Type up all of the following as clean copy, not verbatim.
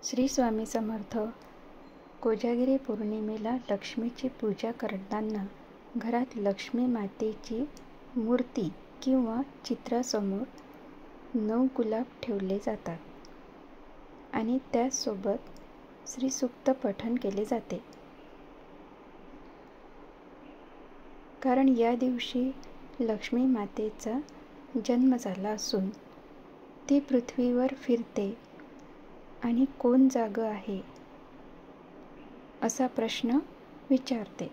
श्री स्वामी समर्थ. कोजागिरी पौर्णिमेला लक्ष्मीची पूजा करताना घरात लक्ष्मी मातेची मूर्ती किंवा चित्रासमोर 9 गुलाब ठेवले जातात आणि त्यासोबत श्रीसूक्त पठण केले जाते. कारण या दिवशी लक्ष्मी मातेचा जन्म झाला असून ती पृथ्वीवर फिरते आणि कोण जागं आहे असा प्रश्न विचारते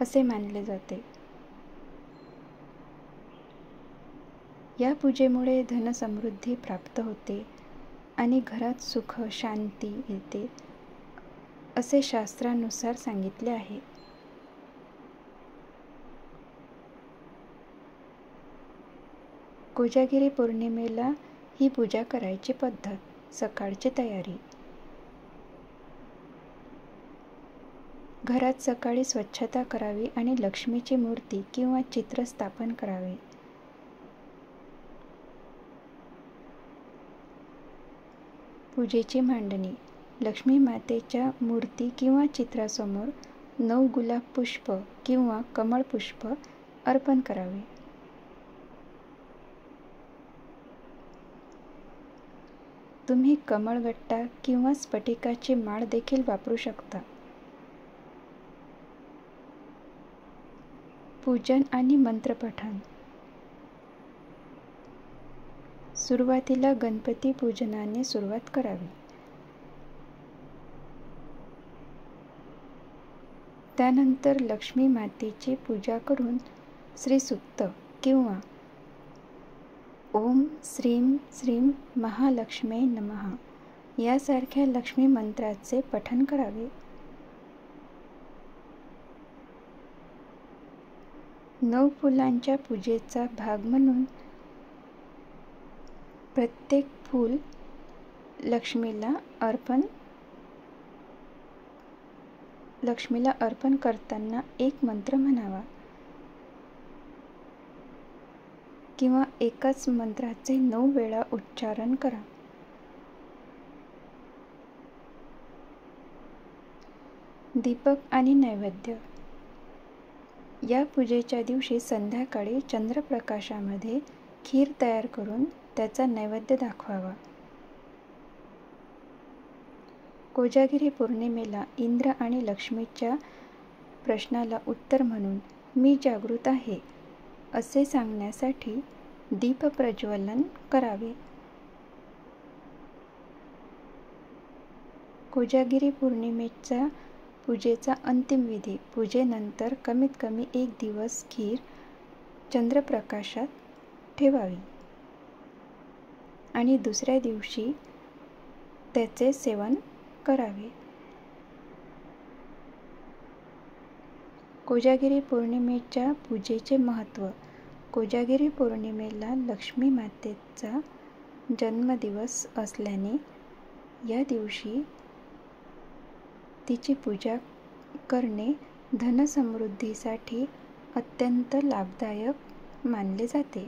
असे मानले जाते. या पूजेमुळे धनसमृद्धी प्राप्त होते आणि घरात सुख शांती येते असे शास्त्रानुसार सांगितले आहे. कोजागिरी पौर्णिमेला ही पूजा करायची पद्धत. सकाळची तयारी. घरात सकाळी स्वच्छता करावी आणि लक्ष्मीची मूर्ती किंवा चित्र स्थापन करावे. पूजेची मांडणी. लक्ष्मी मातेच्या मूर्ती किंवा चित्रासमोर 9 गुलाब पुष्प किंवा कमळ पुष्प अर्पण करावे. तुम्ही कमळगट्टा किंवा स्फटिकाची माळ देखील वापरू शकता. पूजन आणि मंत्रपठण. सुरुवातीला गणपती पूजनाने सुरुवात करावी. त्यानंतर लक्ष्मी मातेची पूजा करून श्रीसूक्त किंवा ओम श्रीं श्रीं महालक्ष्मी नमः यासारख्या लक्ष्मी मंत्राचे पठण करावे. नऊ फुलांच्या पूजेचा भाग म्हणून प्रत्येक फूल लक्ष्मीला अर्पण करताना एक मंत्र म्हणावा किंवा एकाच मंत्राचे 9 वेळा उच्चारण करा. दीपक आणि नैवेद्य. या पूजेच्या दिवशी संध्याकाळी चंद्रप्रकाशामध्ये खीर तयार करून त्याचा नैवेद्य दाखवावा. कोजागिरी पौर्णिमेला इंद्र आणि लक्ष्मीच्या प्रश्नाला उत्तर म्हणून मी जागृत आहे असे सांगण्यासाठी दीप प्रज्वलन करावे. कोजागिरी पौर्णिमेच्या पूजेचा अंतिम विधी. पूजेनंतर कमीत कमी 1 दिवस खीर चंद्रप्रकाशात ठेवावी आणि दुसऱ्या दिवशी त्याचे सेवन करावे. कोजागिरी पौर्णिमेच्या पूजेचे महत्त्व. कोजागिरी पौर्णिमेला लक्ष्मी मातेचा जन्मदिवस असल्याने या दिवशी तिची पूजा करणे धनसमृद्धीसाठी अत्यंत लाभदायक मानले जाते.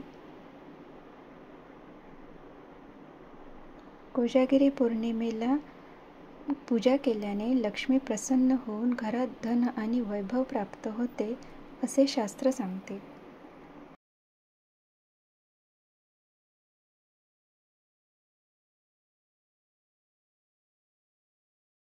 कोजागिरी पौर्णिमेला पूजा केल्याने लक्ष्मी प्रसन्न होऊन घरात धन आणि वैभव प्राप्त होते असे शास्त्र सांगते.